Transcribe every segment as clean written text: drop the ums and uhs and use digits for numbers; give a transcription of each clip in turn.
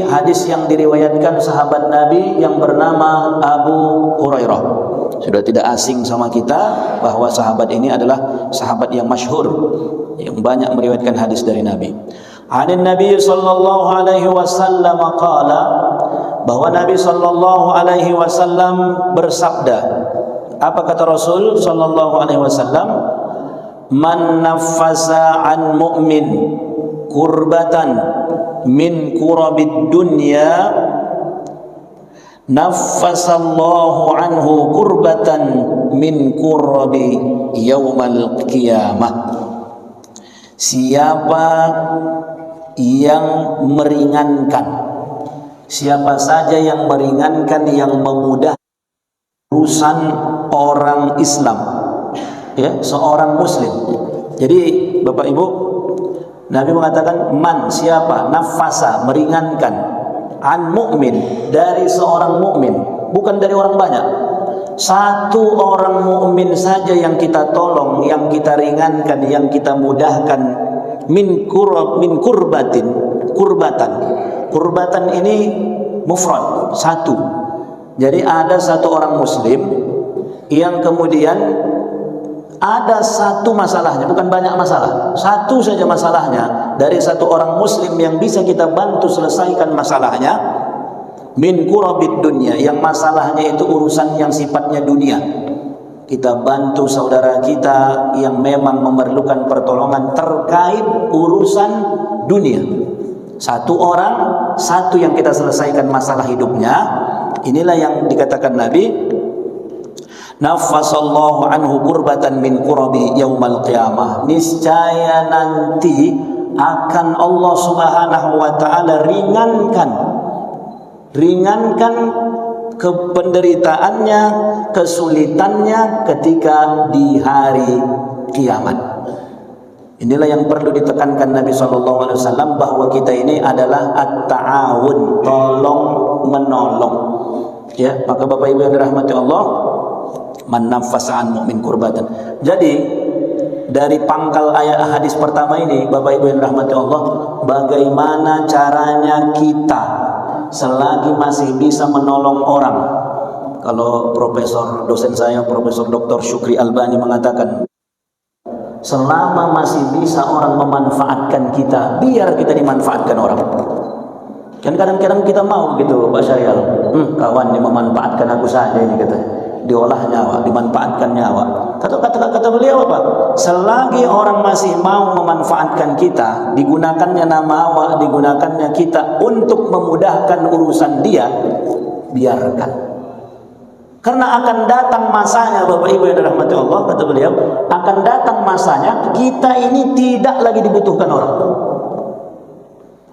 hadis yang diriwayatkan sahabat Nabi yang bernama Abu Hurairah. Sudah tidak asing sama kita bahwa sahabat ini adalah sahabat yang masyhur, yang banyak meriwayatkan hadis dari Nabi. Anin Nabi sallallahu alaihi wasallam qala, bahwa Nabi sallallahu alaihi wasallam bersabda. Apa kata Rasul sallallahu alaihi wasallam? Man naffasa an mu'min kurbatan min kurabid dunya naffasallahu anhu kurbatan min kurabi yaumal qiyamah. Siapa yang meringankan, siapa saja yang meringankan, yang memudahkan urusan orang Islam, ya, seorang muslim. Jadi Bapak Ibu, Nabi mengatakan man, siapa, nafasa, meringankan, an mu'min, dari seorang mukmin, bukan dari orang banyak. Satu orang mukmin saja yang kita tolong, yang kita ringankan, yang kita mudahkan, min kurbatin, kurbatan ini mufrad, satu. Jadi ada satu orang muslim yang kemudian ada satu masalahnya, bukan banyak masalah, satu saja masalahnya dari satu orang muslim yang bisa kita bantu selesaikan masalahnya, min kurabid dunya, yang masalahnya itu urusan yang sifatnya dunia. Kita bantu saudara kita yang memang memerlukan pertolongan terkait urusan dunia. Satu orang, satu yang kita selesaikan masalah hidupnya. Inilah yang dikatakan Nabi, naffasallahu anhu kurbatan min kurabi yaumal qiyamah. Niscaya nanti akan Allah Subhanahu wa taala ringankan kependeritaannya, kesulitannya ketika di hari kiamat. Inilah yang perlu ditekankan Nabi SAW, bahwa kita ini adalah at-ta'awun, tolong menolong. Ya, maka Bapak Ibu yang dirahmati Allah, man naffasa an mu'min kurbatan. Jadi dari pangkal ayat hadis pertama ini, Bapak Ibu yang dirahmati Allah, bagaimana caranya kita selagi masih bisa menolong orang. Kalau dosen saya Profesor Dr. Syukri Albani mengatakan, selama masih bisa orang memanfaatkan kita, biar kita dimanfaatkan orang. Kan kadang-kadang kita mau gitu, Pak Syarial, kawan yang memanfaatkan aku saja ini, kata, diolah nyawa, dimanfaatkan nyawa. Kata beliau apa? Selagi orang masih mau memanfaatkan kita, digunakannya nama awak, digunakannya kita untuk memudahkan urusan dia, biarkan. Karena akan datang masanya, Bapak Ibu yang dirahmati Allah, kata beliau, akan datang masanya kita ini tidak lagi dibutuhkan orang.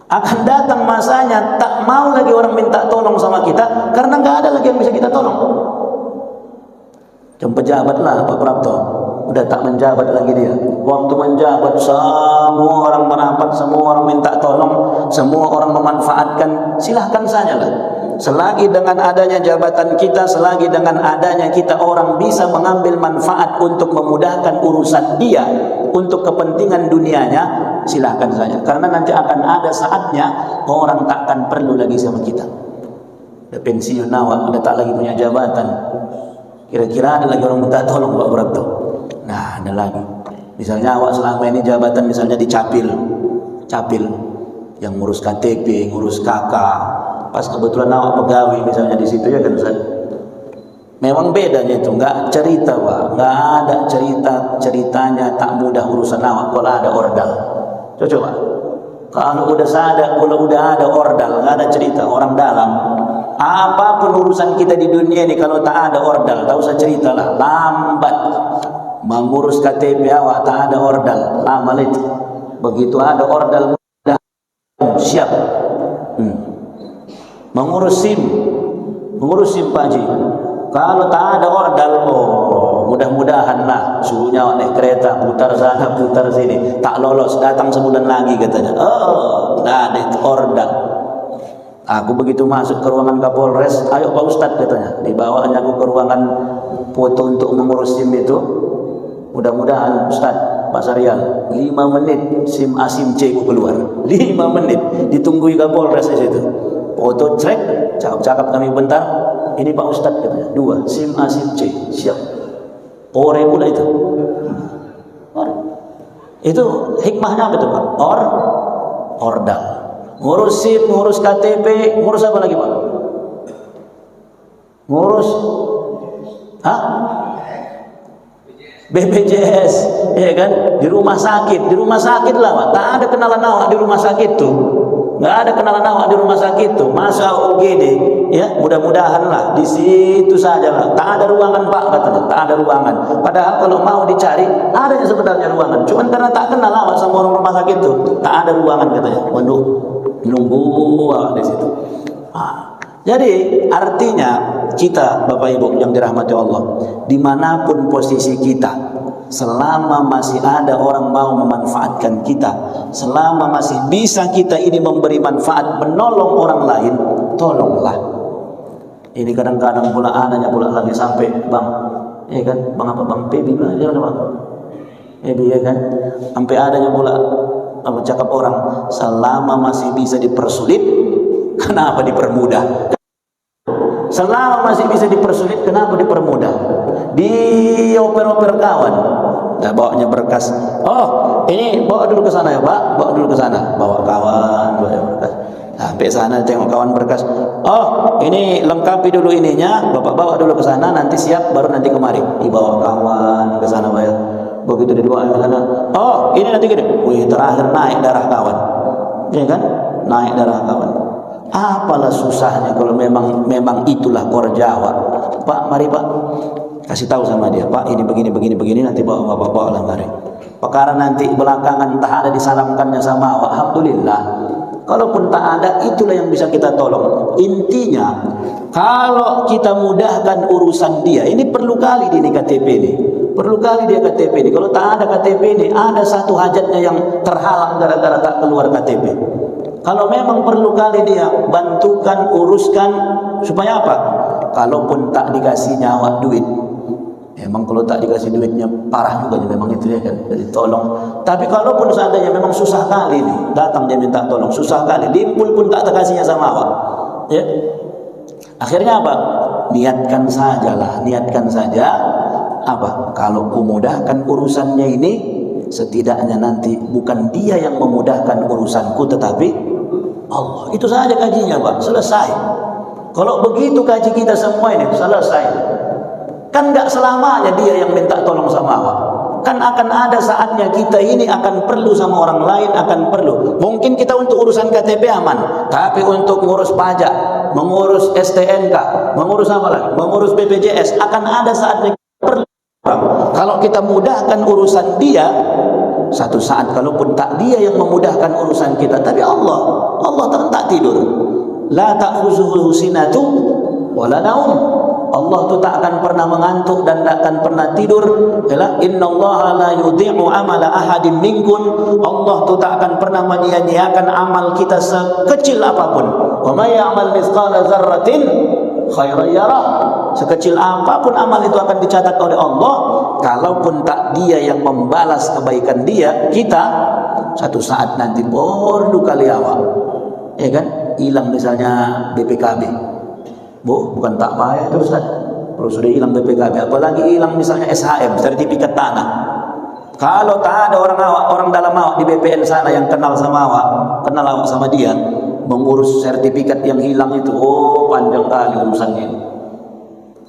Akan datang masanya tak mau lagi orang minta tolong sama kita, karena nggak ada lagi yang bisa kita tolong. Cuma pejabat lah Pak Prapto, udah tak menjabat lagi dia. Waktu menjabat semua orang merapat, semua orang minta tolong, semua orang memanfaatkan, silahkan saja lah. Selagi dengan adanya jabatan kita, selagi dengan adanya kita orang bisa mengambil manfaat untuk memudahkan urusan dia, untuk kepentingan dunianya, silahkan saja. Karena nanti akan ada saatnya orang tak akan perlu lagi sama kita. Udah pensiun awak, udah tak lagi punya jabatan. Kira-kira ada lagi orang minta tolong Pak Prapto? Nah, ada lagi. Misalnya awak selama ini jabatan misalnya di Capil, yang ngurus KTP, ngurus KK. Pas kebetulan awak pegawai misalnya di situ, ya kan Ustaz? Memang bedanya itu, nggak cerita Pak, nggak ada ceritanya tak mudah urusan awak kalau ada ordal. Coba kalau udah ada ordal, nggak ada cerita orang dalam. Apapun urusan kita di dunia ini, kalau tak ada ordal, tak usah ceritalah, lambat. Mengurus KTP awak tak ada ordal, lama itu. Begitu ada ordal, mudah siap. Mengurus SIM Pak Haji, kalau tak ada ordal, mudah-mudahan lah suruhnya naik kereta putar sana putar sini, tak lolos, datang sebulan lagi katanya. Nah ada itu ordal. Aku begitu masuk ke ruangan Kapolres, ayo Pak Ustadz katanya, dibawanya aku ke ruangan foto untuk mengurus SIM itu. Mudah-mudahan Ustadz Pasar Rial, 5 menit SIM A SIM C ku keluar. 5 menit ditunggu Kapolres di situ. Foto cek, cakap kami bentar. Ini Pak Ustadz katanya, 2 SIM A SIM C, siap. Ore pula itu. Itu hikmahnya apa itu Pak? Ordal. Ngurus SIM, ngurus KTP, ngurus apa lagi Pak? Ngurus BPJS, ya kan? Di rumah sakit lah Pak. Tak ada kenalan awak di rumah sakit tuh. Nggak ada kenalan awak di rumah sakit tuh. Masa UGD, ya mudah-mudahan lah di situ saja lah. Tak ada ruangan Pak katanya, tak ada ruangan. Padahal kalau mau dicari, ada yang sebenarnya ruangan. Cuman karena tak kenal awak sama orang rumah sakit tuh, tak ada ruangan katanya. Waduh, nunggu awak di situ. Jadi artinya kita Bapak Ibu yang dirahmati Allah, dimanapun posisi kita, selama masih ada orang mau memanfaatkan kita, selama masih bisa kita ini memberi manfaat, menolong orang lain, tolonglah. Ini kadang-kadang pula anaknya pula lagi sampai bang, ya kan, bang apa bang Pebi belajar bang, Pebi ya kan, sampai adanya pula apa cakap orang, selama masih bisa dipersulit, kenapa dipermudah? Selama masih bisa dipersulit, kenapa dipermudah? Dioper-oper kawan. Nah, bawanya berkas. Oh, ini bawa dulu ke sana ya Pak, bawa dulu ke sana. Bawa kawan, bawa berkas. Sampai sana tengok kawan berkas. Oh, ini lengkapi dulu ininya, Bapak bawa dulu ke sana, nanti siap baru nanti kemari. Dibawa kawan ke sana Pak ya. Begitu dibawa ke sana. Oh, ini nanti gini. Wih, terakhir naik darah kawan. Ya kan? Naik darah kawan. Apalah susahnya kalau memang itulah korjawa. Pak, mari Pak, kasih tahu sama dia, Pak ini begini nanti bawa lah mari. Perkara nanti belakangan tak ada disalamkannya sama awak, alhamdulillah. Kalaupun tak ada, itulah yang bisa kita tolong. Intinya, kalau kita mudahkan urusan dia, ini perlu kali di KTP ini. Perlu kali dia KTP ini. Kalau tak ada KTP ini, ada satu hajatnya yang terhalang gara-gara tak keluar KTP. Kalau memang perlu kali dia bantukan, uruskan, supaya apa? Kalaupun tak dikasih nyawa duit, memang kalau tak dikasih duitnya parah juga memang itu ya kan, jadi tolong. Tapi kalaupun seandainya memang susah kali nih, datang dia minta tolong, susah kali, limpul pun tak terkasihnya sama awak, ya. Akhirnya apa? Niatkan saja apa? Kalau kumudahkan urusannya ini, setidaknya nanti bukan dia yang memudahkan urusanku, tetapi Allah. Itu saja kajinya Pak, selesai. Kalau begitu kaji kita semua ini selesai. Kan nggak selamanya dia yang minta tolong sama awak. Kan akan ada saatnya kita ini akan perlu sama orang lain, akan perlu. Mungkin kita untuk urusan KTP aman, tapi untuk mengurus pajak, mengurus STNK, mengurus apa lagi? Mengurus BPJS, akan ada saatnya kita perlu. Kalau kita mudahkan urusan dia, satu saat kalaupun tak dia yang memudahkan urusan kita, tapi Allah tak tidur. La ta'khuzuhu sinatu wala naum. Allah tu tak akan pernah mengantuk dan tak akan pernah tidur. Innallaha la yudhi'u amala ahadin minkum. Allah tu tak akan pernah menyia-nyiakan amal kita sekecil apapun. Wa may ya'mal mithqala dzarratin khairan yarah. Sekecil apapun amal itu akan dicatat oleh Allah. Kalaupun tak dia yang membalas kebaikan kita, satu saat nanti perlu kali awak, ya kan, hilang misalnya BPKB, bukan tak payah terus kan, kalau sudah hilang BPKB, apalagi hilang misalnya SHM, sertifikat tanah. Kalau tak ada orang dalam awak di BPN sana yang kenal sama awak, kenal awak sama dia, mengurus sertifikat yang hilang itu, panjang kali urusannya ini.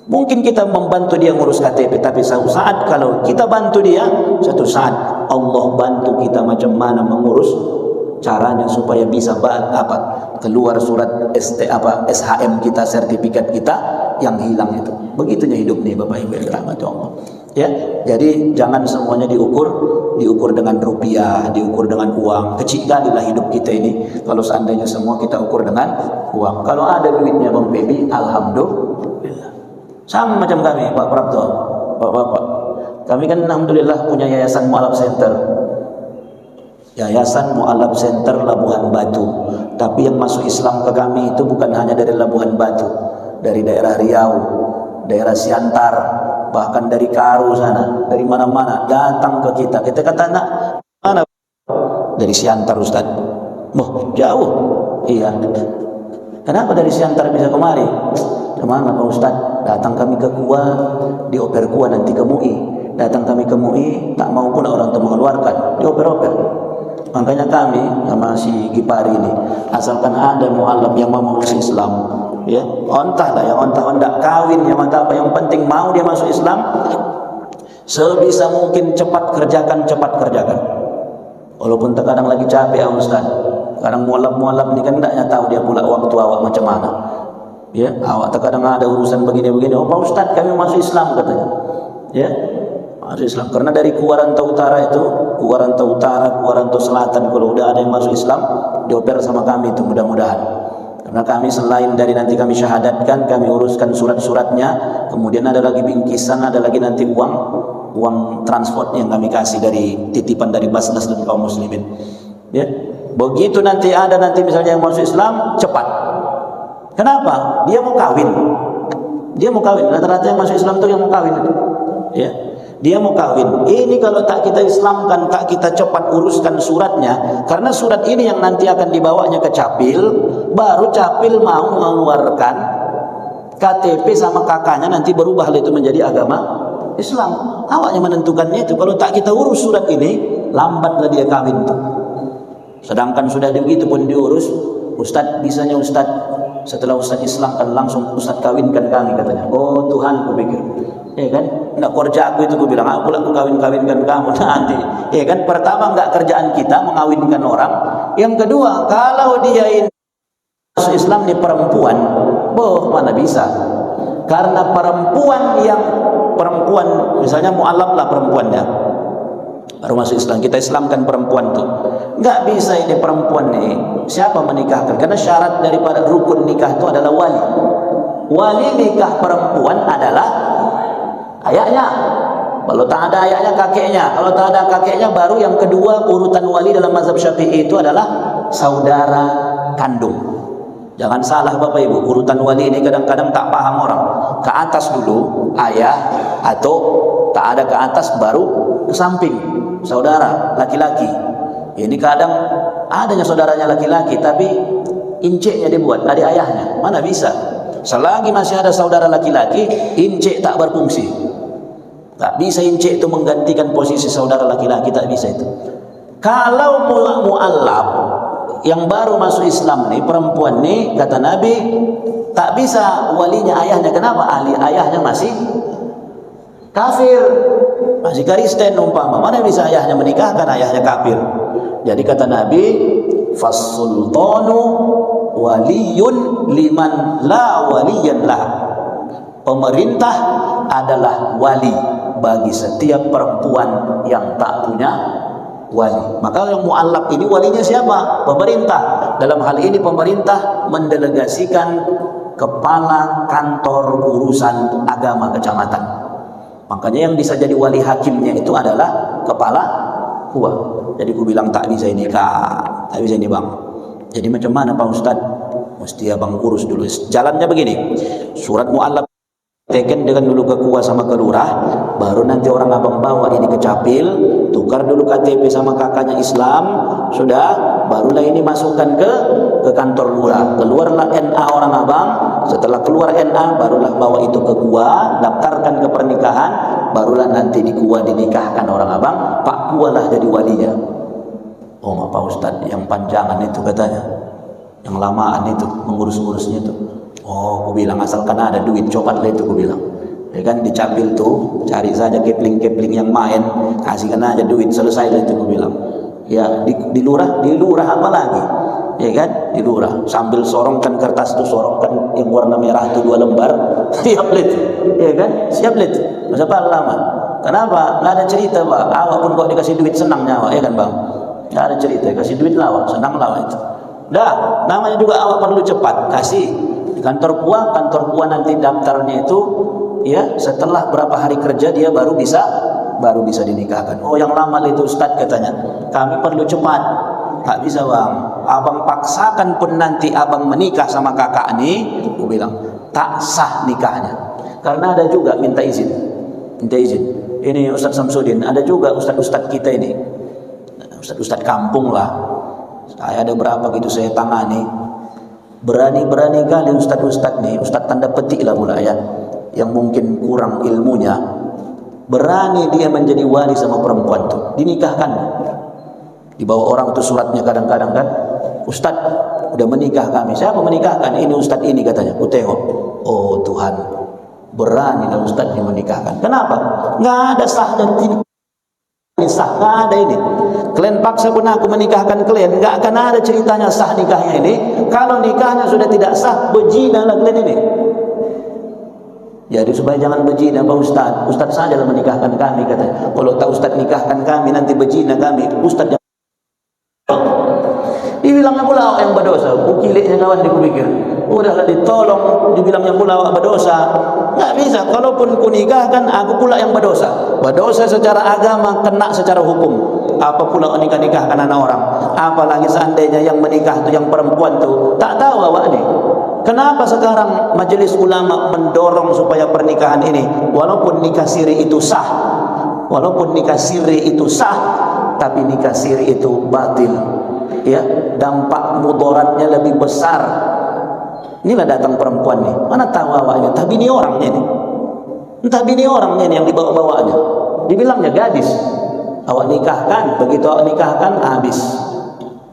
Mungkin kita membantu dia ngurus KTP, tapi suatu saat kalau kita bantu dia, suatu saat Allah bantu kita macam mana mengurus caranya supaya bisa keluar surat SHM kita, sertifikat kita yang hilang itu. Begitunya hidup nih Bapak Ibu yang dirahmati Allah. Ya, jadi jangan semuanya diukur dengan rupiah, diukur dengan uang. Kecil kalilah hidup kita ini kalau seandainya semua kita ukur dengan uang. Kalau ada duitnya Bang Pebi, alhamdulillah. Sama macam kami Pak Prapto, Bapak. Kami kan alhamdulillah punya Yayasan Mu'alaf Center. Yayasan Mu'alaf Center Labuhan Batu. Tapi yang masuk Islam ke kami itu bukan hanya dari Labuhan Batu, dari daerah Riau, daerah Siantar, bahkan dari Karo sana, dari mana-mana datang ke kita. Kita kata, nak mana? Dari Siantar Ustaz. Wah, jauh. Iya. Kenapa dari Siantar bisa kemari? Kemana Pak Ustaz? Datang kami ke Gua, dioper Gua nanti ke MUI. Datang kami ke MUI, tak mau pula orang itu mengeluarkan, dioper-oper. Makanya kami sama si Gipari ini, asalkan ada mualaf yang mau masuk Islam, ya, ontah lah, yang ontah ondak kawin, yang ontah apa, yang penting mau dia masuk Islam, sebisa mungkin cepat kerjakan. Walaupun terkadang lagi capek ya Ustaz. Kadang mualaf ini kan tidaknya tahu dia pula waktu awak macam mana. Ya, awak terkadang ada urusan begini-begini. Oh Pak Ustaz, kami masuk Islam katanya. Ya, masuk Islam. Karena dari Kuarantau Utara itu, Kuarantau Utara, Kuarantau Selatan, kalau udah ada yang masuk Islam, dioper sama kami itu mudah-mudahan. Karena kami selain dari nanti kami syahadatkan, kami uruskan surat-suratnya, kemudian ada lagi bingkisan, ada lagi nanti uang transport yang kami kasih dari titipan dari Basnas dan kaum muslimin. Ya, begitu nanti ada nanti misalnya yang masuk Islam, cepat. Kenapa? Dia mau kawin. Rata-rata yang masuk Islam itu yang mau kawin itu. Ya, dia mau kawin. Ini kalau tak kita Islamkan, tak kita cepat uruskan suratnya, karena surat ini yang nanti akan dibawanya ke Capil, baru Capil mau mengeluarkan KTP sama kakaknya, nanti berubah itu menjadi agama Islam. Awaknya menentukannya itu. Kalau tak kita urus surat ini, lambatlah dia kawin tuh. Sedangkan sudah begitu pun diurus, Ustaz, bisanya Ustaz, setelah Ustaz Islamkan langsung Ustaz kawinkan kami katanya. Oh Tuhan, kupikir, ya kan, enggak kerja aku itu, aku bilang, aku kawin-kawinkan kamu nanti. Ya kan, pertama enggak kerjaan kita mengawinkan orang. Yang kedua, kalau dia ini masuk Islam ini perempuan, mana bisa? Karena perempuan misalnya mualaf lah perempuannya, baru masuk Islam, kita Islamkan perempuan tuh, nggak bisa ini perempuan nih, siapa menikahkan? Karena syarat daripada rukun nikah itu adalah wali. Wali nikah perempuan adalah ayahnya. Kalau tak ada ayahnya, kakeknya. Kalau tak ada kakeknya, baru yang kedua urutan wali dalam mazhab Syafi'i itu adalah saudara kandung. Jangan salah Bapak Ibu, urutan wali ini kadang-kadang tak paham orang. Ke atas dulu ayah, atau tak ada ke atas baru ke samping saudara laki-laki. Ini kadang adanya saudaranya laki-laki tapi inceknya dibuat adik ayahnya. Mana bisa? Selagi masih ada saudara laki-laki, incek tak berfungsi. Tak bisa incek itu menggantikan posisi saudara laki-laki, tak bisa itu. Kalau mu'allaf yang baru masuk Islam nih, perempuan nih, kata Nabi, tak bisa walinya ayahnya. Kenapa? Ayahnya masih kafir, masih Kristen umpama. Mana bisa ayahnya menikahkan, ayahnya kafir. Jadi kata Nabi, fas-sultanu waliyun liman la waliyan lah. Pemerintah adalah wali bagi setiap perempuan yang tak punya wali. Maka yang mu'allaf ini walinya siapa? Pemerintah. Dalam hal ini pemerintah mendelegasikan kepala kantor urusan agama kecamatan. Makanya yang bisa jadi wali hakimnya itu adalah kepala gua. Jadi ku bilang tak bisa ini kak, tak bisa ini bang. Jadi macam mana Pak Ustaz? Mesti abang urus dulu. Jalannya begini, surat mu'allaf teken dengan dulu ke kuah sama ke lurah, baru nanti orang abang bawa ini ke Capil, tukar dulu KTP sama kakaknya Islam, sudah, barulah ini masukkan ke kantor lurah. Keluarlah NA orang abang, setelah keluar NA barulah bawa itu ke kuah, daftarkan ke pernikahan, barulah nanti di kuah dinikahkan orang abang, Pak kuah lah jadi walinya. Oh Pak Ustaz, yang panjangan itu katanya, yang lamaan itu, mengurus-urusnya itu. Oh, aku bilang asalkan ada duit, copatlah itu, aku bilang. Ya kan, di Capil tuh cari saja kepling-kepling yang main, kasihkan aja duit, selesai lah itu, aku bilang. Ya di lurah apa lagi? Ya kan, di lurah sambil sorongkan kertas itu, sorongkan yang warna merah itu 2 lembar, siap lah itu. Ya kan, siap lah itu. Masa apa lama? Kenapa? Nggak ada cerita Pak. Awak pun kok dikasih duit senang nyawa, ya kan Bang? Nggak ada cerita, kasih duit lawak, senang lawak itu. Dah, namanya juga awak perlu cepat kasih. Di kantor kuah nanti daftarnya itu ya setelah berapa hari kerja dia baru bisa dinikahkan. Oh yang lama itu Ustaz katanya, kami perlu cepat. Tak bisa bang, abang paksakan pun nanti abang menikah sama kakak ini, aku bilang tak sah nikahnya. Karena ada juga minta izin. minta izin. Ini Ustaz Samsudin, ada juga ustaz-ustaz kita ini, ustaz-ustaz kampung lah. Saya ada berapa gitu saya tangani. Berani-berani kali ustaz-ustaz nih, ustaz tanda petik lah pula ya, yang mungkin kurang ilmunya, berani dia menjadi wali sama perempuan tuh, dinikahkan. Dibawa orang tuh suratnya kadang-kadang kan, Ustaz udah menikah kami. Siapa menikahkan? Ini Ustaz ini katanya. Ku tengok, oh Tuhan, berani lah Ustaz yang menikahkan. Kenapa? Nggak ada sahnya ini sah, nggak ada ini. Kalian paksa pun aku menikahkan kalian, nggak akan ada ceritanya sah nikahnya ini. Kalau nikahnya sudah tidak sah, berzina lah kalian ini. Jadi supaya jangan berzina Pak Ustaz, Ustaz saja lah menikahkan kami katanya. Kalau tak Ustaz nikahkan kami nanti berzina kami, Ustaz jangan. Dibilangnya pula awak yang berdosa. Kukiliknya kawan dia kupikir, udahlah ditolong, dibilangnya pula awak berdosa. Nggak bisa, kalaupun ku nikahkan aku pula yang berdosa. Berdosa secara agama, kena secara hukum. Apa pula nikahkan anak orang? Apalagi seandainya yang menikah tu yang perempuan tu tak tahu awak ni. Kenapa sekarang majelis ulama mendorong supaya pernikahan ini, walaupun nikah siri itu sah, tapi nikah siri itu batil, ya, dampak mudaratnya lebih besar. Inilah datang perempuan nih, mana tahu awaknya, entah bini orangnya nih yang dibawa-bawanya, dibilangnya gadis, awak nikahkan, begitu awak nikahkan habis.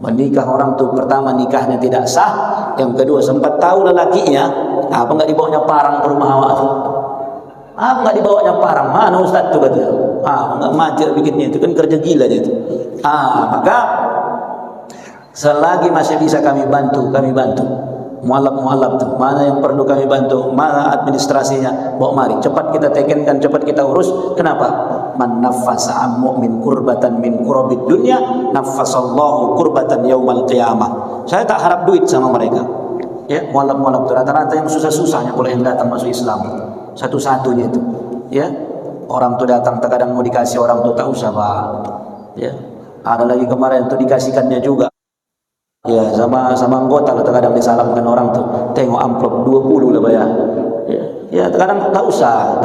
Menikah orang tu pertama nikahnya tidak sah, yang kedua sempat tahu lelakinya, apa enggak dibawanya parang ke rumah awak tu? Apa enggak dibawanya parang? Mana Ustaz tu katanya? Enggak macet bikinnya itu kan kerja gila dia tu. Maka selagi masih bisa kami bantu. Mualaf tu, mana yang perlu kami bantu, mana administrasinya, bawa mari cepat kita tekenkan, cepat kita urus. Kenapa? Man naffasa am mu'min kurbatan min kurabid dunya naffasallahu kurbatan yaumal qiyamah. Saya tak harap duit sama mereka, ya. Mualaf tu rata-rata yang susah-susahnya pula yang datang masuk Islam, satu-satunya itu, ya. Orang tu datang terkadang mau dikasih orang tu tak usah Pak, ya. Ada lagi kemarin tu dikasihkannya juga, ya, sama anggota lah, terkadang disalamkan orang tu, tengok amplop 20 lah bayar, ya terkadang tak usah.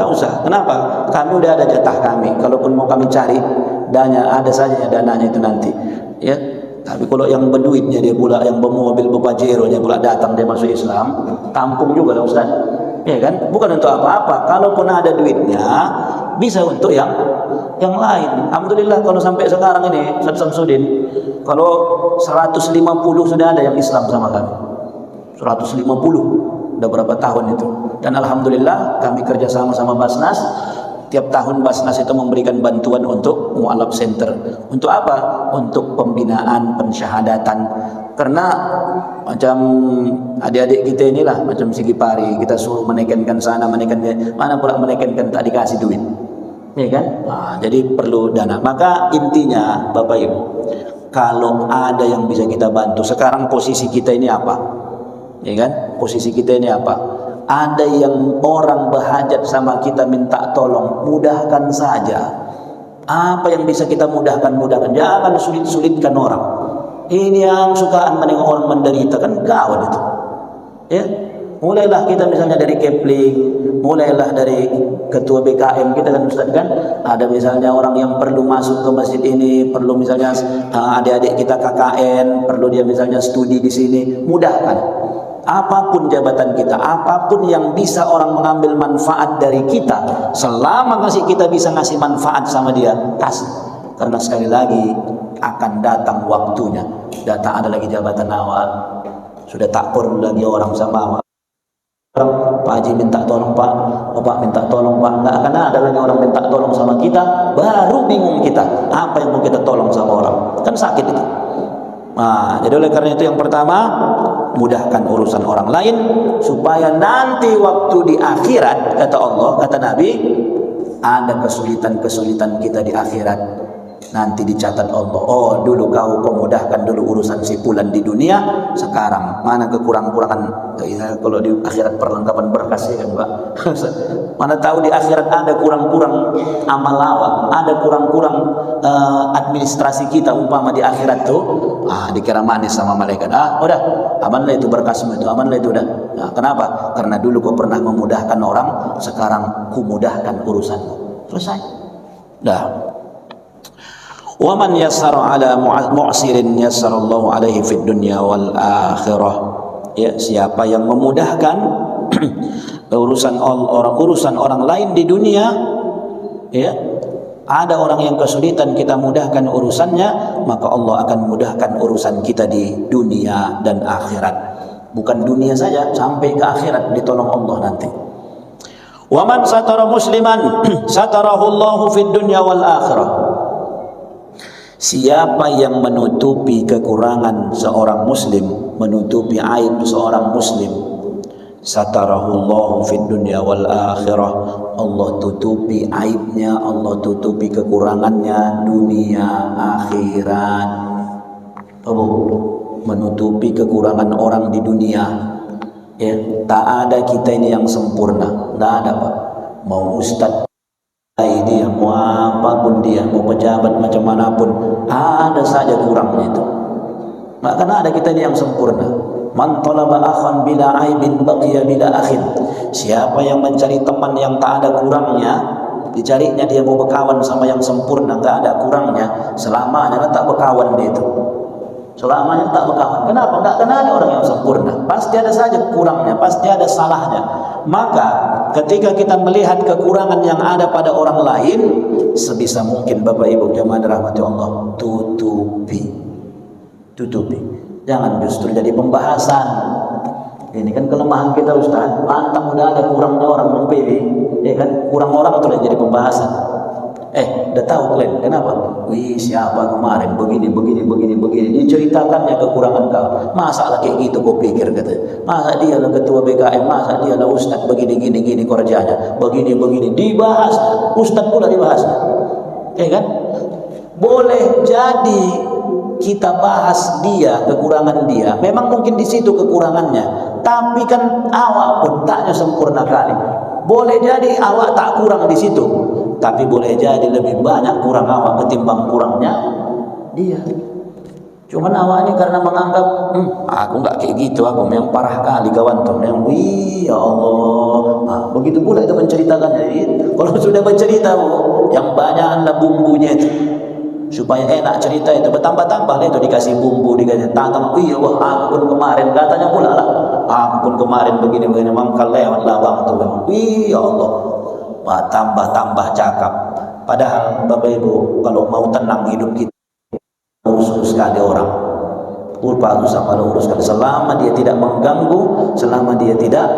Kenapa? Kami udah ada jatah kami, kalaupun mau kami cari dana, ada saja dananya itu nanti, ya. Tapi kalau yang berduitnya dia pula, yang bermobil berpajero dia pula datang dia masuk Islam, tampung juga lah Ustaz, ya kan? Bukan untuk apa-apa. Kalaupun ada duitnya bisa untuk yang lain. Alhamdulillah kalau sampai sekarang ini Ustaz Samsudin, kalau 150 sudah ada yang Islam sama kami, 150 udah berapa tahun itu. Dan alhamdulillah kami kerjasama sama Basnas. Tiap tahun Basnas itu memberikan bantuan untuk Mu'alaf Center. Untuk apa? Untuk pembinaan, pensyahadatan. Karena macam adik-adik kita inilah, macam Sigi Pari, kita suruh menekankan sana, menekankan mana pula, menekankan tak dikasih duit, ya kan? Jadi perlu dana. Maka intinya Bapak Ibu, kalau ada yang bisa kita bantu, sekarang posisi kita ini apa? Ya kan? Posisi kita ini apa? Ada yang orang berhajat sama kita minta tolong, mudahkan saja. Apa yang bisa kita mudahkan. Jangan sulit-sulitkan orang. Ini yang sukaan menengok orang menderita, kan gawat itu, ya. Mulailah kita misalnya dari Kepling, mulailah dari ketua BKM kita kan Ustaz kan, ada misalnya orang yang perlu masuk ke masjid ini, perlu misalnya adik-adik kita KKN, perlu dia misalnya studi di sini, mudahkan. Apapun jabatan kita, apapun yang bisa orang mengambil manfaat dari kita, selama masih kita bisa ngasih manfaat sama dia, kasih. Karena sekali lagi akan datang waktunya, datang ada lagi jabatan awal, sudah tak perlu lagi orang sama awal. Pak Haji minta tolong Pak, Bapak minta tolong Pak, nggak akan ada lagi orang minta tolong sama kita. Baru bingung kita, apa yang mau kita tolong sama orang, kan sakit itu. Jadi oleh karena itu yang pertama, mudahkan urusan orang lain, supaya nanti waktu di akhirat, kata Allah, kata Nabi, ada kesulitan-kesulitan kita di akhirat, nanti dicatat Allah, oh dulu kau mudahkan dulu urusan si fulan di dunia, sekarang mana kekurang-kurangan. Kalau di akhirat perlengkapan berkas ya kan Pak, mana tahu di akhirat ada kurang-kurang amal awak, ada kurang-kurang administrasi kita umpama di akhirat tuh, dikira manis sama malaikat. Udah amanlah itu berkasmu itu, amanlah itu udah. Kenapa? Karena dulu kau pernah memudahkan orang, sekarang ku mudahkan urusanmu. Selesai. Dah. Wa man yassara ala mu'sirin yassarallahu alaihi fid dunya wal akhirah. Ya, siapa yang memudahkan urusan orang lain di dunia, ya, ada orang yang kesulitan kita mudahkan urusannya, maka Allah akan mudahkan urusan kita di dunia dan akhirat. Bukan dunia saja, sampai ke akhirat ditolong Allah nanti. Wa man satara musliman satarahu Allahu fid dunya wal akhirah. Siapa yang menutupi kekurangan seorang muslim, menutupi aib seorang muslim, satarahu Allahu fid dunya wal akhirah. Allah tutupi aibnya, Allah tutupi kekurangannya dunia akhirat. Menutupi kekurangan orang di dunia. Ya, tak ada kita ini yang sempurna, tak ada Pak. Mau ustaz dia, mau apapun dia, mau pejabat macam manapun, ada saja kurangnya itu. Tak akan ada kita ini yang sempurna. Man talaba akhan bila aibin baqiya bila akhin. Siapa yang mencari teman yang tak ada kurangnya, dicarinya dia mau berkawan sama yang sempurna, tak ada kurangnya, selamanya tak berkawan dia itu. Selamanya tak berkawan. Kenapa? Tak kenal ada orang yang sempurna. Pasti ada saja kurangnya, pasti ada salahnya. Maka ketika kita melihat kekurangan yang ada pada orang lain, sebisa mungkin Bapak Ibu jemaah dirahmati Allah, tutupi. Jangan justru jadi pembahasan. Ini kan kelemahan kita Ustaz. Pantang udah ada kurangnya orang PB, ya kan? Kurang orang itu jadi pembahasan. Udah tahu kalian kenapa? Wih, siapa kemarin begini. Diceritakannya kekurangan kau. Masa lah kayak gitu kau pikir kata. Masa dia lah ketua BKM, masa dia lah ustaz begini kerjanya. Begini dibahas. Ustaz pula dibahas. Kan? Boleh jadi kita bahas dia, kekurangan dia. Memang mungkin di situ kekurangannya. Tapi kan awak pun taknya sempurna kali. Boleh jadi awak tak kurang di situ, tapi boleh jadi lebih banyak kurang awak ketimbang kurangnya dia. Cuman awak ini karena menganggap aku enggak kayak gitu, aku yang parah kali kawan tuh, yang ya Allah. Begitu pula itu menceritakannya. Kalau sudah bercerita yang banyaklah bumbunya itu. Supaya enak cerita itu, bertambah-tambah itu dikasih bumbu, dikasih tantang. Iya wah, aku pun kemarin katanya pula lah. Aku pun kemarin begini mangkal lewat labang tuh. Ya Allah. Tambah cakap. Padahal Bapak Ibu kalau mau tenang hidup kita, urus sekali orang. Uruskan selama dia tidak mengganggu, selama dia tidak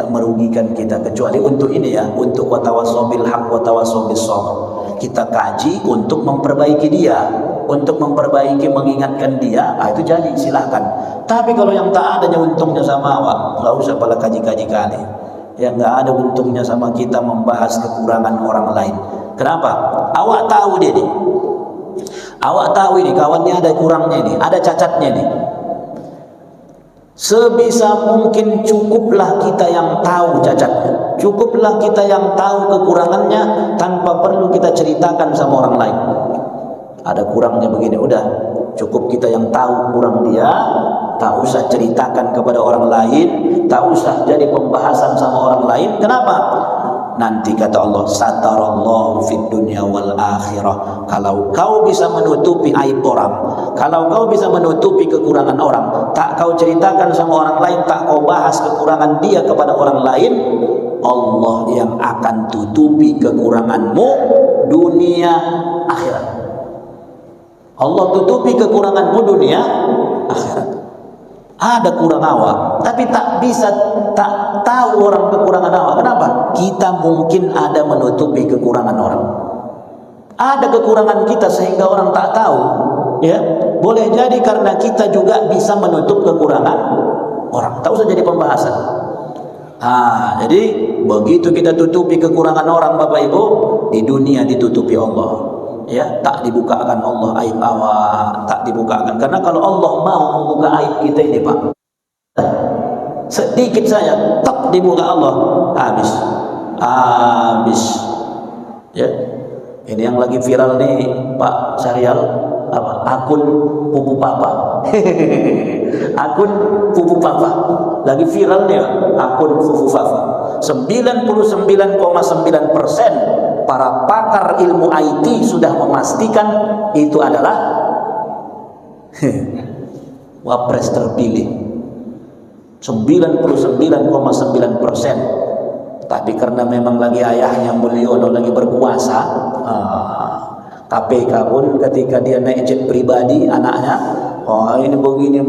merugikan kita, kecuali untuk ini ya, untuk watawassaw bil haq watawassaw bis sabr. Kita kaji untuk memperbaiki dia, untuk memperbaiki, mengingatkan dia, itu jadi silahkan. Tapi kalau yang tak adanya untungnya sama awak, nggak usah pala kaji-kaji kali. Ya, nggak ada untungnya sama kita membahas kekurangan orang lain. Kenapa? Awak tahu dia nih. Awak tahu ini kawannya ada kurangnya ini, ada cacatnya nih. Sebisa mungkin cukuplah kita yang tahu cacatnya, cukuplah kita yang tahu kekurangannya, tanpa perlu kita ceritakan sama orang lain. Ada kurangnya begini, udah cukup kita yang tahu kurang dia, tak usah ceritakan kepada orang lain, tak usah jadi pembahasan sama orang lain. Kenapa? Nanti kata Allah, satarallahu fid dunya wal akhirah. Kalau kau bisa menutupi aib orang, kalau kau bisa menutupi kekurangan orang, tak kau ceritakan sama orang lain, tak kau bahas kekurangan dia kepada orang lain, Allah yang akan tutupi kekuranganmu dunia akhirat. Allah tutupi kekuranganmu dunia akhirat. Ada kurang awak, tapi tak bisa, tak tahu orang kekurangan awak. Kenapa? Kita mungkin ada menutupi kekurangan orang. Ada kekurangan kita sehingga orang tak tahu. Ya, boleh jadi karena kita juga bisa menutup kekurangan orang. Tak usah jadi pembahasan. Jadi begitu kita tutupi kekurangan orang, Bapak Ibu, di dunia ditutupi Allah. Ya, tak dibukakan Allah aib awak, tak dibukakan. Karena kalau Allah mau membuka aib kita ini, Pak, sedikit saja tak dibuka Allah, habis. Ya, ini yang lagi viral nih Pak Syarial, akun pupu papa. Akun pupu papa lagi viral nih, akun pupu papa. 99,9% para pakar ilmu IT sudah memastikan itu adalah wapres terpilih 99,9%. Tapi karena memang lagi ayahnya Mulyono lagi berkuasa, KPK pun ketika dia naik jet pribadi anaknya, oh ini begini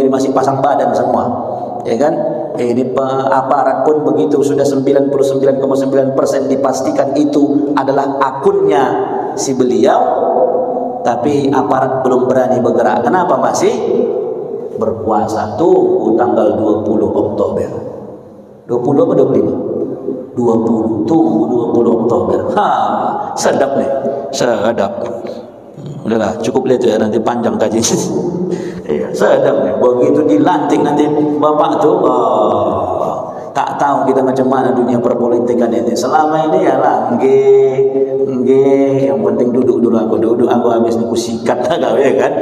masih pasang badan semua, ya kan? Ini aparat pun begitu, sudah 99,9% dipastikan itu adalah akunnya si beliau, tapi aparat belum berani bergerak. Kenapa? Masih berkuasa. Tunggu tanggal 20 Oktober 20 apa 25? 20, tunggu 20 Oktober. Sedap nih, sedap. Udahlah, cukup lihat ya, nanti panjang kaji. Iya, sedap nih. Begitu dilantik nanti bapak tuh, tak tahu kita macam mana dunia perpolitikan ini. Selama ini ya lah, yang penting duduk dulu, aku habis aku sikat lah kau, ya kan.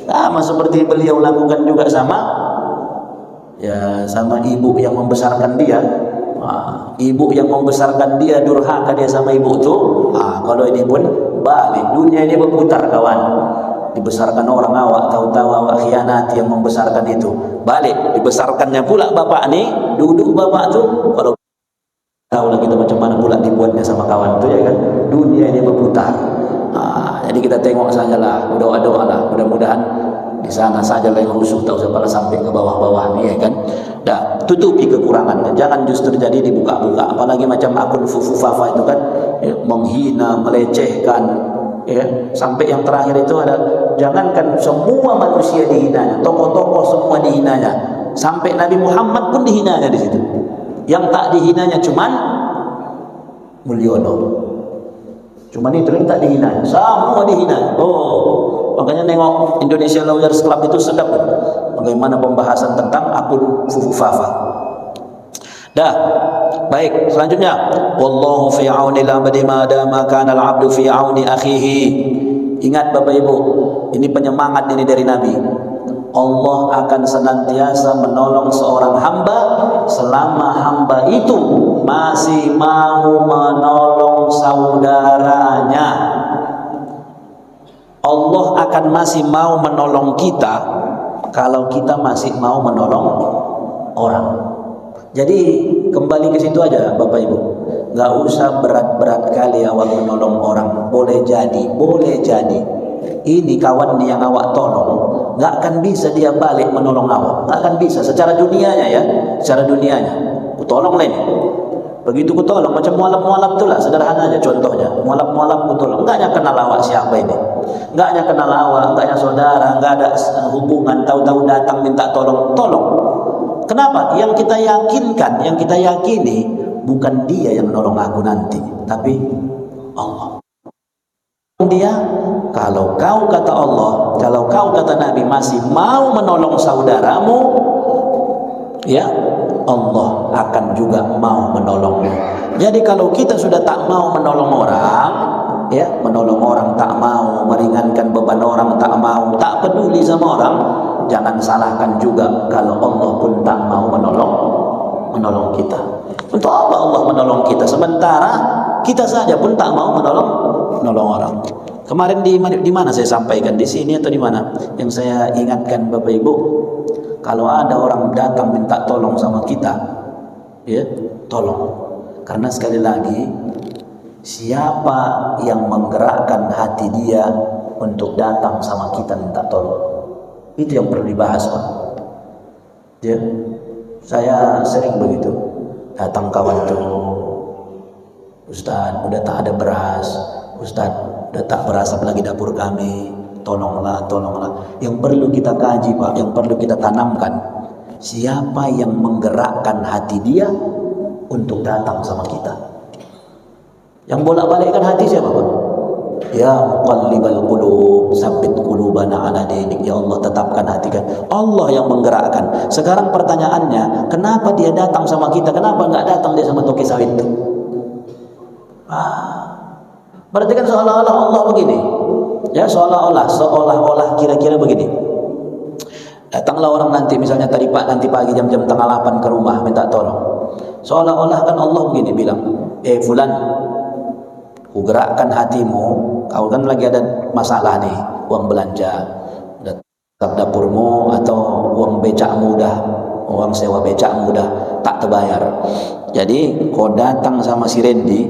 Sama seperti beliau lakukan juga sama ibu yang membesarkan dia. Ibu yang membesarkan dia durhaka dia sama ibu tuh. Kalau ini pun balik, dunia ini berputar kawan. Dibesarkan orang awak, tahu-tahu awak khianati yang membesarkan itu. Balik, dibesarkannya pula bapak nih, duduk bapak tuh. Kalau tahu lah kita macam mana pula dibuatnya sama kawan tuh, ya kan. Dunia ini berputar. Jadi kita tengok sajalah, doa-doa lah, mudah-mudahan di sana saja lah yang rusuh, tak usah pada sampai ke bawah-bawah nih, ya kan. Dah, tutupi kekurangannya, jangan justru jadi dibuka-buka. Apalagi macam akun Fufu-Fafa itu kan, ya, menghina, melecehkan, ya. Sampai yang terakhir itu ada, jangankan semua manusia dihinanya, tokoh-tokoh semua dihinanya, sampai Nabi Muhammad pun dihinanya di situ. Yang tak dihinanya cuman Mulyono. Cuman itu yang tak dihinanya, semua dihina. Makanya nengok Indonesia Lawyers Club itu sedap, bagaimana pembahasan tentang akun Fufu-Fafa. Dah, baik, selanjutnya, wallahu fi auni al-'abdi ma dama kana al-'abdu fi auni akhihi. Ingat Bapak Ibu, ini penyemangat ini dari Nabi. Allah akan senantiasa menolong seorang hamba selama hamba itu masih mau menolong saudaranya. Allah akan masih mau menolong kita kalau kita masih mau menolong orang. Jadi kembali ke situ aja Bapak Ibu, nggak usah berat-berat kali awak menolong orang. Boleh jadi ini kawan yang awak tolong nggak akan bisa dia balik menolong awak, nggak akan bisa secara dunianya, ya, secara dunianya. Kutolong lain, begitu kutolong macam mualaf-mualaf itulah, sederhana aja contohnya. Mualaf-mualaf kutolong, nggak hanya kenal awak siapa ini, nggak hanya kenal awak, nggak hanya saudara, nggak ada hubungan, tahu-tahu datang minta tolong. Kenapa? Yang kita yakinkan, yang kita yakini bukan dia yang menolong aku nanti, tapi Allah. Dia, kalau kau kata Allah, kalau kau kata Nabi masih mau menolong saudaramu, ya Allah akan juga mau menolongmu. Jadi kalau kita sudah tak mau menolong orang, ya, menolong orang tak mau, meringankan beban orang tak mau, tak peduli sama orang, jangan salahkan juga kalau Allah pun tak mau menolong kita. Untuk apa Allah menolong kita sementara kita saja pun tak mau menolong orang? Kemarin di mana saya sampaikan, di sini atau di mana? Yang saya ingatkan Bapak Ibu, kalau ada orang datang minta tolong sama kita, ya, tolong. Karena sekali lagi, siapa yang menggerakkan hati dia untuk datang sama kita minta tolong? Itu yang perlu dibahas, Pak. Ya, saya sering begitu. Datang kawan tuh, Ustaz, udah tak ada beras. Ustaz, udah tak berasap lagi dapur kami. Tolonglah. Yang perlu kita kaji, Pak, yang perlu kita tanamkan, siapa yang menggerakkan hati dia untuk datang sama kita? Yang bolak-balikkan hati siapa, Pak? Ya muqallibal qulub, tsabbit qulubana ala dinik. Ya Allah, tetapkan hati kan. Allah yang menggerakkan. Sekarang pertanyaannya, kenapa dia datang sama kita? Kenapa enggak datang dia sama toki sawit itu? Berarti kan seolah-olah Allah begini. Ya, seolah-olah kira-kira begini. Datanglah orang nanti, misalnya tadi nanti pagi jam-jam tengah 8 ke rumah minta tolong. Seolah-olah kan Allah begini bilang, fulan, Kugerakkan hatimu, kau kan lagi ada masalah nih, uang belanja, dapurmu atau uang becakmu uang sewa becakmu tak terbayar. Jadi kau datang sama si Randy,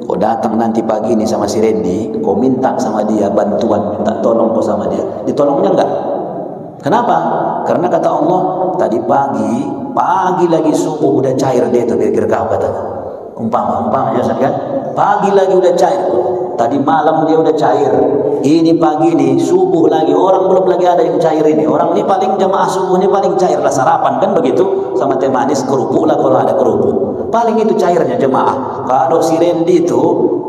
kau datang nanti pagi ini sama si Randy, kau minta sama dia bantuan, minta tolong kau sama dia, ditolongnya enggak? Kenapa? Karena kata Allah, tadi pagi lagi subuh udah cair dia itu kira-kira kau katanya. Umpama ya kan? Pagi lagi udah cair. Tadi malam dia udah cair. Ini pagi nih subuh lagi, orang belum lagi ada yang cair ini. Orang ini paling jamaah subuh ini paling cair lah sarapan kan begitu, sama teh manis, kerupuk lah kalau ada kerupuk. Paling itu cairnya jemaah. Kalau si Randy itu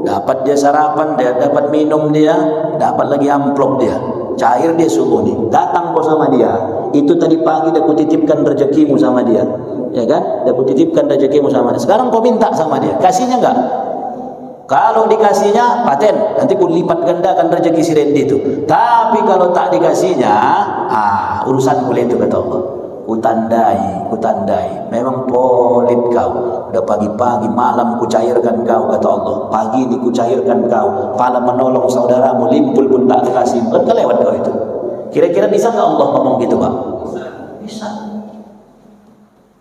dapat dia sarapan, dia dapat minum, dia dapat lagi amplop, dia cair dia subuh nih. Datang kau sama dia. Itu tadi pagi dah kutitipkan rezekimu sama dia. Ya kan? Dah kutitipkan rezekimu sama dia. Sekarang kau minta sama dia, kasihnya enggak? Kalau dikasihnya paten, nanti ku lipat gandakan rezeki si Randy itu. Tapi kalau tak dikasihnya, urusan kulit itu kata Allah. Kutandai. Memang polit kau. Udah pagi-pagi malam ku cairkan kau kata Allah. Pagi ini ku cairkan kau. Pala menolong saudaramu limpul pun tak dikasih. Kan kelewat kau itu. Kira-kira bisa nggak Allah ngomong gitu, Pak? Bisa.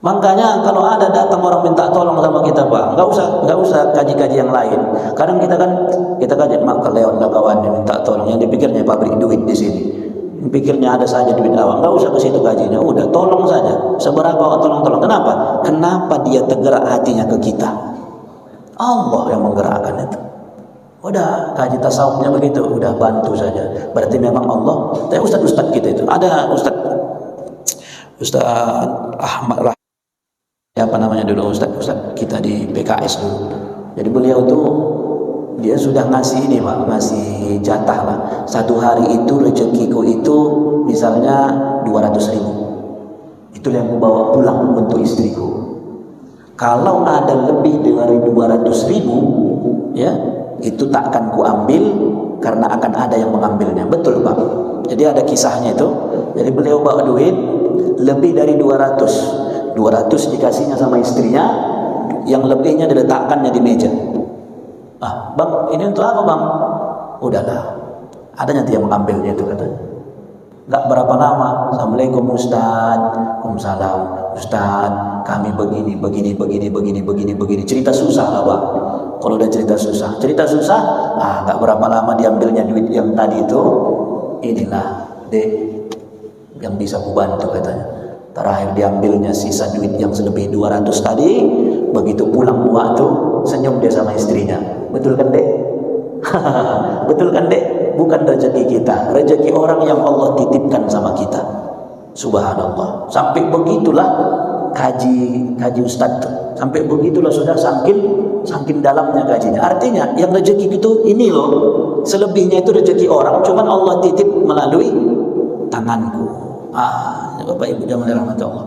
Makanya kalau ada datang orang minta tolong sama kita, Pak, nggak usah kaji-kaji yang lain. Kadang kita kaji mak kelewat lah kawan minta tolong, yang dipikirnya pabrik duit di sini, pikirnya ada saja duit awang, nggak usah ke situ kajinya, udah tolong saja, seberapa tolong. Kenapa dia tergerak hatinya ke kita? Allah yang menggerakkan itu. Udah kaji tasawufnya begitu, udah bantu saja. Berarti memang Allah. Tapi ustaz kita itu ada Ustaz Ahmad apa namanya dulu, Ustaz kita di PKS dulu. Jadi beliau tuh dia sudah ngasih ini, Pak, ngasih jatah lah. Satu hari itu rezekiku itu misalnya 200.000. Itu yang aku bawa pulang untuk istriku. Kalau ada lebih dari 200.000, ya itu tak akan kuambil karena akan ada yang mengambilnya. Betul, Pak. Jadi ada kisahnya itu. Jadi beliau bawa duit lebih dari 200 dikasihnya sama istrinya, yang lebihnya diletakkannya di meja. Bang, ini untuk apa, Bang? Udahlah, ada nanti yang mengambilnya itu katanya. Gak berapa lama, Assalamualaikum Ustaz. Waalaikumsalam. Ustaz, kami begini. Cerita susah lah, Pak. Kalau udah cerita susah, gak berapa lama diambilnya duit yang tadi itu. Inilah, Dek, yang bisa ku bantu katanya. Terakhir diambilnya sisa duit yang selebih 200 tadi. Begitu pulang waktu, senyum dia sama istrinya. Betul kan, Dek? Betul kan, Dek? Bukan rezeki kita, rezeki orang yang Allah titipkan sama kita. Subhanallah. Sampai begitulah kaji Ustaz tuh. Sampai begitulah sudah saking dalamnya kajinya. Artinya yang rezeki itu ini loh. Selebihnya itu rezeki orang, cuman Allah titip melalui tanganku. Bapak Ibu jamaah dirahmati Allah.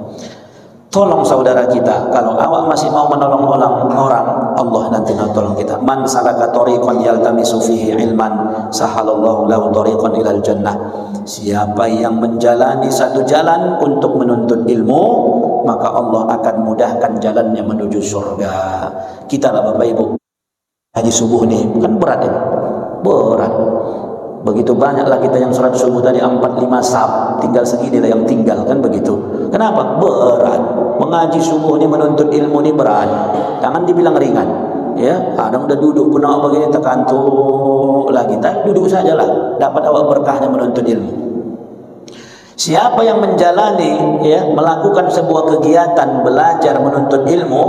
Tolong saudara kita. Kalau awak masih mau menolong orang, Allah nanti tolong kita. Man salaka tariqan yaltamisu fihi ilman, sahalallahu lahu tariqan ilal jannah. Siapa yang menjalani satu jalan untuk menuntut ilmu, maka Allah akan mudahkan jalannya menuju surga. Kita lah Bapak Ibu. Haji subuh nih kan berat ya? Berat. Begitu banyaklah kita yang sholat subuh tadi 4-5 sab, tinggal segini lah yang tinggal kan begitu. Kenapa? Berat. Mengaji subuh ini, menuntut ilmu ini berat. Jangan dibilang ringan. Ya, kadang udah duduk pun awak begini terkantuk lagi. Tapi duduk sajalah, dapat awak berkahnya menuntut ilmu. Siapa yang menjalani, ya, melakukan sebuah kegiatan belajar menuntut ilmu,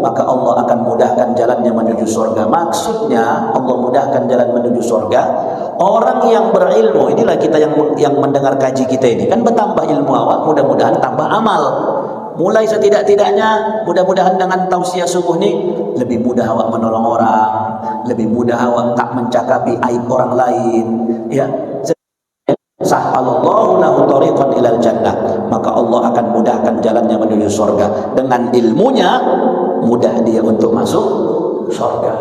maka Allah akan mudahkan jalannya menuju surga. Maksudnya Allah mudahkan jalan menuju surga. Orang yang berilmu, inilah kita yang mendengar kaji kita ini, kan bertambah ilmu awak, mudah-mudahan tambah amal. Mulai setidak-tidaknya, mudah-mudahan dengan tausiah subuh ini lebih mudah awak menolong orang, lebih mudah awak tak mencakapi aib orang lain, ya. Sahalallahu lahu tariqan ilal jannah, maka Allah akan mudahkan jalannya menuju surga. Dengan ilmunya mudah dia untuk masuk surga.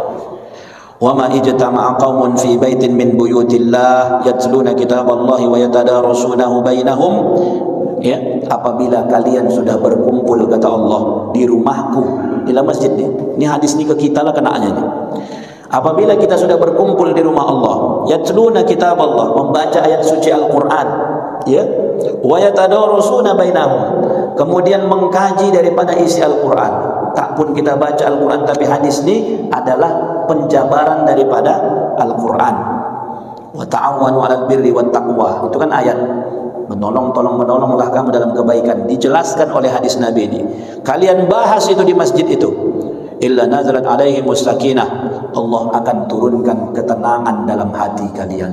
Wa ma ijtama'a qaumun fi baitin min buyutillah yatluna kitaballahi wa yatadarasunahu bainahum, ya, apabila kalian sudah berkumpul kata Allah di rumahku, di dalam masjid ini hadis ini ke kita lah kenaannya ini. Apabila kita sudah berkumpul di rumah Allah, yatluna kitab Allah, membaca ayat suci Al-Quran, ya, wa yatadarusuna bainahum, kemudian mengkaji daripada isi Al-Quran. Tak pun kita baca Al-Quran, tapi hadis ini adalah penjabaran daripada Al-Quran. Wa ta'awanu 'alal birri wat taqwa, itu kan ayat menolonglah kamu dalam kebaikan. Dijelaskan oleh hadis Nabi ini. Kalian bahas itu di masjid itu. Illa nazalat alaihi mustakinah, Allah akan turunkan ketenangan dalam hati kalian.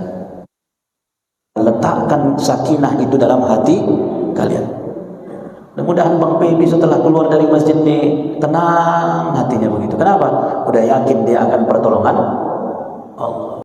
Letakkan sakinah itu dalam hati kalian. Mudah-mudahan Bang Pebi setelah keluar dari masjid ini tenang hatinya begitu. Kenapa? Udah yakin dia akan pertolongan Allah.